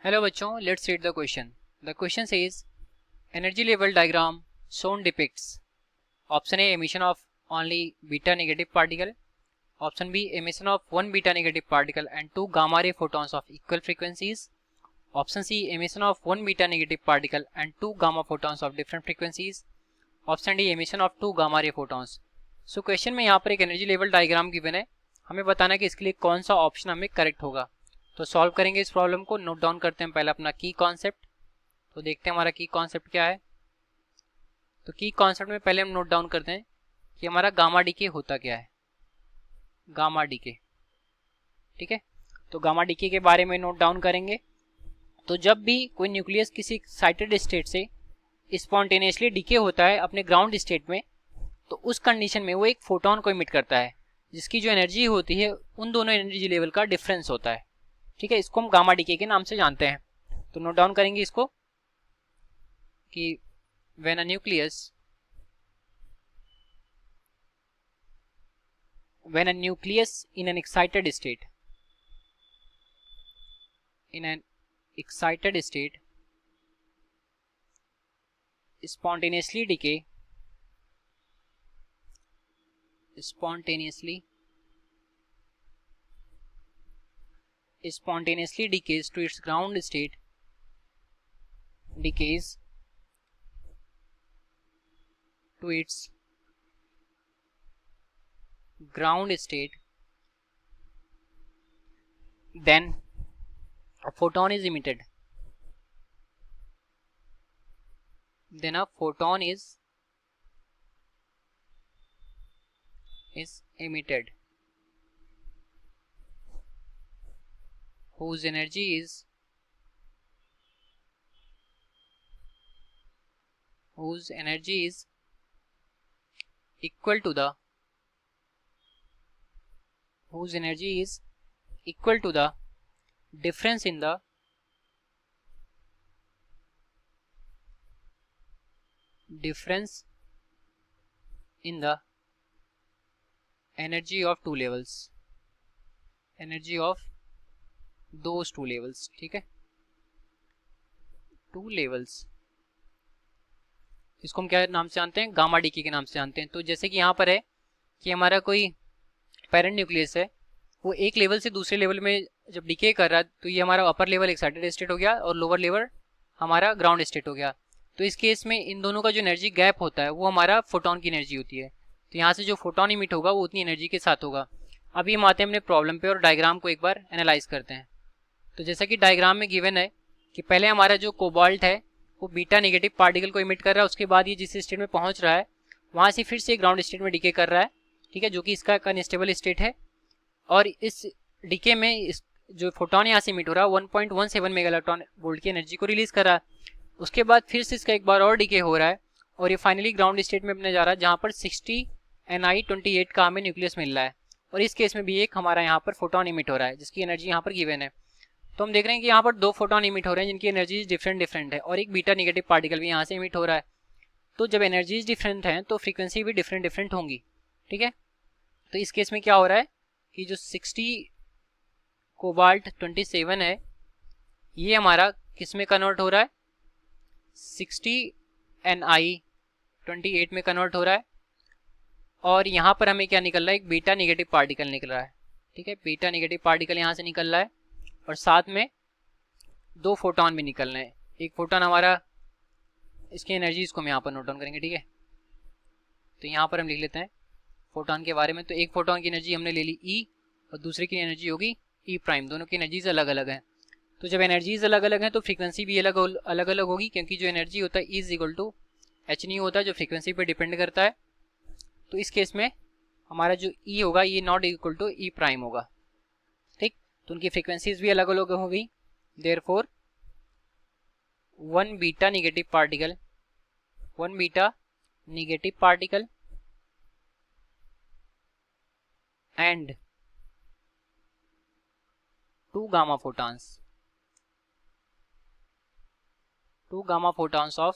Hello बच्चों, let's read the question. The question says energy level diagram shown depicts option A emission of only beta negative particle, option B emission of one beta negative particle and two gamma ray photons of equal frequencies, option C emission of one beta negative particle and two gamma photons of different frequencies, option D emission of two gamma ray photons. So question में यहाँ पर एक energy level diagram given है, हमें बताना है कि इसके लिए कौन सा ऑप्शन हमें करेक्ट होगा. तो सॉल्व करेंगे इस प्रॉब्लम को. नोट डाउन करते हैं पहले अपना की कॉन्सेप्ट. तो देखते हैं हमारा की कॉन्सेप्ट क्या है. तो की कॉन्सेप्ट में पहले हम नोट डाउन करते हैं कि हमारा गामा डीके होता क्या है. गामा डीके, ठीक है. तो गामा डीके के बारे में नोट डाउन करेंगे. तो जब भी कोई न्यूक्लियस किसी एक्साइटेड स्टेट से स्पॉन्टेनियसली डीके होता है अपने ग्राउंड स्टेट में, तो उस कंडीशन में वो एक फोटोन को इमिट करता है जिसकी जो एनर्जी होती है उन दोनों एनर्जी लेवल का डिफरेंस होता है. ठीक है, इसको हम गामा डीके के नाम से जानते हैं. तो नोट डाउन करेंगे इसको कि when a nucleus in an excited state spontaneously decays to its ground state, then a photon is emitted. Whose energy is equal to the difference in the energy of two levels, those two levels. ठीक है, two levels, इसको हम क्या नाम से जानते हैं? Gamma DK के नाम से जानते हैं. तो जैसे कि यहाँ पर है कि हमारा कोई पेरेंट न्यूक्लियस है, वो एक लेवल से दूसरे लेवल में जब डीके कर रहा है तो ये हमारा अपर लेवल एक्साइटेड स्टेट हो गया और लोअर लेवल हमारा ग्राउंड स्टेट हो गया. तो इस केस में इन दोनों का जो एनर्जी गैप होता है वो हमारा फोटोन की एनर्जी होती है. तो यहाँ से जो फोटोन इमिट होगा वो उतनी एनर्जी के साथ होगा. अभी हम आते हैं अपने प्रॉब्लम पे और डायग्राम को एक बार एनालाइज करते हैं. तो जैसा कि डायग्राम में गिवन है कि पहले हमारा जो कोबाल्ट है वो बीटा नेगेटिव पार्टिकल को इमिट कर रहा है, उसके बाद ये जिस स्टेट में पहुंच रहा है वहां से फिर से ग्राउंड स्टेट में डीके कर रहा है. ठीक है, जो कि इसका अनस्टेबल स्टेट है. और इस डीके में इस जो फोटोन यहाँ से इमिट हो रहा है 1.17 मेगा इलेक्ट्रॉन वोल्ट की एनर्जी को रिलीज कर रहा है. उसके बाद फिर से इसका एक बार और डीके हो रहा है और ये फाइनली ग्राउंड स्टेट में अपने जा रहा है जहाँ पर 60 Ni28 का हमें न्यूक्लियस मिल रहा है. और इस केस में भी एक हमारा यहाँ पर फोटोन इमिट हो रहा है जिसकी एनर्जी यहाँ पर गिवन है. तो हम देख रहे हैं कि यहाँ पर दो फोटोन इमिट हो रहे हैं जिनकी एनर्जीज डिफरेंट है और एक बीटा नेगेटिव पार्टिकल भी यहाँ से इमिट हो रहा है. तो जब एनर्जीज डिफरेंट हैं तो फ्रीक्वेंसी भी डिफरेंट होंगी. ठीक है, तो इस केस में क्या हो रहा है कि जो 60 कोबाल्ट 27 है ये हमारा किस में कन्वर्ट हो रहा है? 60 Ni28 में कन्वर्ट हो रहा है. और यहाँ पर हमें क्या निकल रहा है? एक बीटा नेगेटिव पार्टिकल निकल रहा है. ठीक है, बीटा नेगेटिव पार्टिकल यहाँ से निकल रहा है और साथ में दो फोटोन भी निकल रहे हैं. एक फोटोन हमारा, इसकी एनर्जीज को हम यहाँ पर नोट डाउन करेंगे. ठीक है, तो यहाँ पर हम लिख लेते हैं फोटोन के बारे में. तो एक फोटोन की एनर्जी हमने ले ली E और दूसरे की एनर्जी होगी E प्राइम. दोनों की एनर्जीज अलग अलग हैं. तो जब एनर्जीज अलग अलग हैं तो फ्रीक्वेंसी भी अलग अलग होगी, क्योंकि जो एनर्जी होता है E is equal to H nu होता है जो फ्रीक्वेंसी पर डिपेंड करता है. तो इस केस में हमारा जो E होगा ये not equal to E prime होगा. ठीक, तो उनकी फ्रीक्वेंसीज भी अलग अलग होगी. Therefore one beta negative particle and two gamma photons of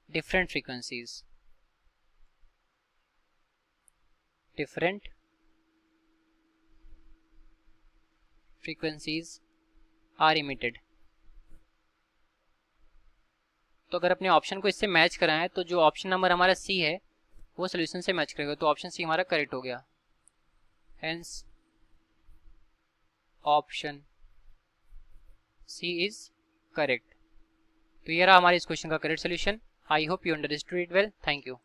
different frequencies are emitted. तो अगर अपने ऑप्शन को इससे मैच कराएं तो जो ऑप्शन नंबर हमारा सी है वो सोल्यूशन से मैच करेगा, तो ऑप्शन सी हमारा करेक्ट हो गया। Hence option C is correct. तो ये रहा हमारे इस क्वेश्चन का correct solution. I hope you understood it well. Thank you.